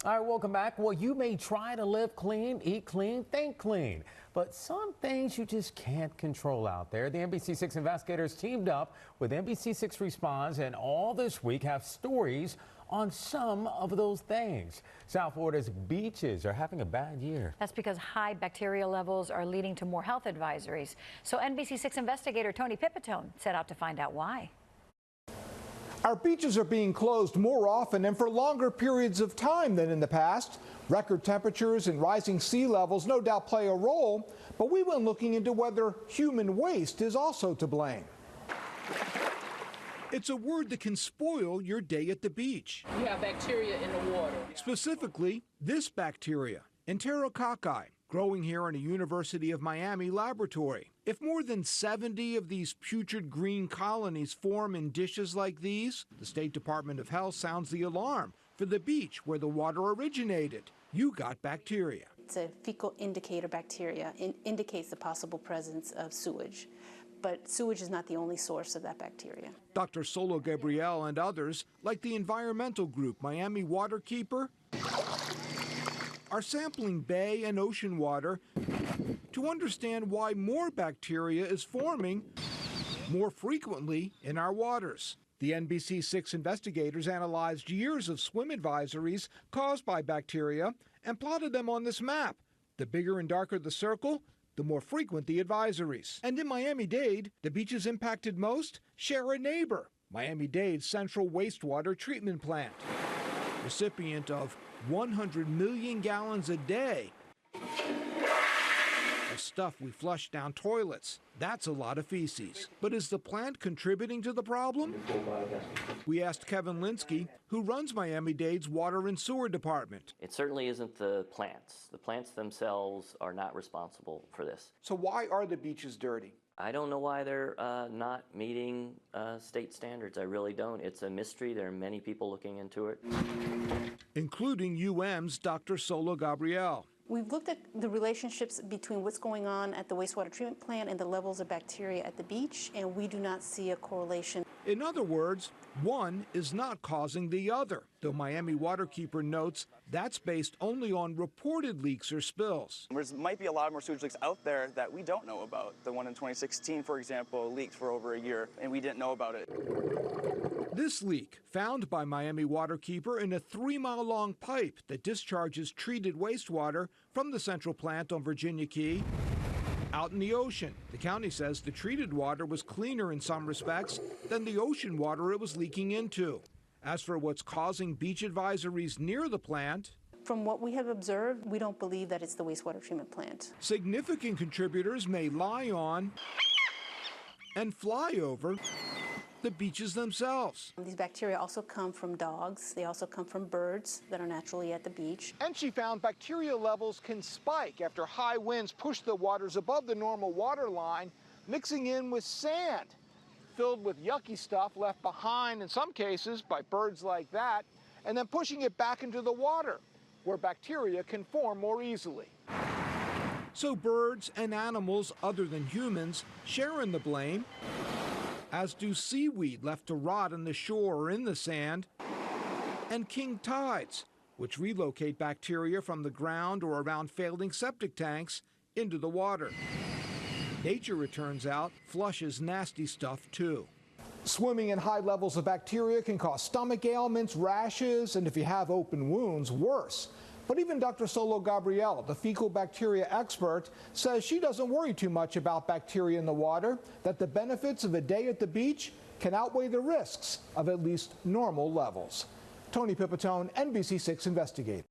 All right, welcome back. Well, you may try to live clean, eat clean, think clean, but some things you just can't control out there. The NBC6 investigators teamed up with NBC6 Response and all this week have stories on some of those things. South Florida's beaches are having a bad year. That's because high bacteria levels are leading to more health advisories. So NBC6 investigator Tony Pipitone set out to find out why. Our beaches are being closed more often and for longer periods of time than in the past. Record temperatures and rising sea levels no doubt play a role, but we went looking into whether human waste is also to blame. It's a word that can spoil your day at the beach. You have bacteria in the water. Specifically, this bacteria, Enterococci, growing here in a University of Miami laboratory. If more than 70 of these putrid green colonies form in dishes like these, the State Department of Health sounds the alarm for the beach where the water originated. You got bacteria. It's a fecal indicator bacteria. It indicates the possible presence of sewage. But sewage is not the only source of that bacteria. Dr. Solo Gabriel and others, like the environmental group Miami Waterkeeper, are sampling bay and ocean water to understand why more bacteria is forming more frequently in our waters. The NBC6 investigators analyzed years of swim advisories caused by bacteria and plotted them on this map. The bigger and darker the circle, the more frequent the advisories. And in Miami-Dade, the beaches impacted most share a neighbor, Miami-Dade's Central Wastewater Treatment Plant, recipient of 100 million gallons a day of stuff we flush down toilets. That's a lot of feces. But is the plant contributing to the problem? We asked Kevin Linsky, who runs Miami-Dade's Water and Sewer Department. It certainly isn't the plants. The plants themselves are not responsible for this. So why are the beaches dirty? I don't know why they're not meeting state standards. I really don't. It's a mystery. There are many people looking into it, including UM's Dr. Solo Gabriel. We've looked at the relationships between what's going on at the wastewater treatment plant and the levels of bacteria at the beach, and we do not see a correlation. In other words, one is not causing the other, though Miami Waterkeeper notes that's based only on reported leaks or spills. There might be a lot more sewage leaks out there that we don't know about. The one in 2016, for example, leaked for over a year, and we didn't know about it. This leak, found by Miami Waterkeeper in a 3-mile-long pipe that discharges treated wastewater from the central plant on Virginia Key out in the ocean. The county says the treated water was cleaner in some respects than the ocean water it was leaking into. As for what's causing beach advisories near the plant, from what we have observed, we don't believe that it's the wastewater treatment plant. Significant contributors may lie on and fly over the beaches themselves. These bacteria also come from dogs. They also come from birds that are naturally at the beach. And she found bacteria levels can spike after high winds push the waters above the normal water line, mixing in with sand, filled with yucky stuff left behind in some cases by birds like that, and then pushing it back into the water, where bacteria can form more easily. So birds and animals other than humans share in the blame, as do seaweed left to rot on the shore or in the sand, and king tides, which relocate bacteria from the ground or around failing septic tanks into the water. Nature, it turns out, flushes nasty stuff too. Swimming in high levels of bacteria can cause stomach ailments, rashes, and if you have open wounds, worse. But even Dr. Solo Gabriel, the fecal bacteria expert, says she doesn't worry too much about bacteria in the water, that the benefits of a day at the beach can outweigh the risks of at least normal levels. Tony Pipitone, NBC6 Investigator.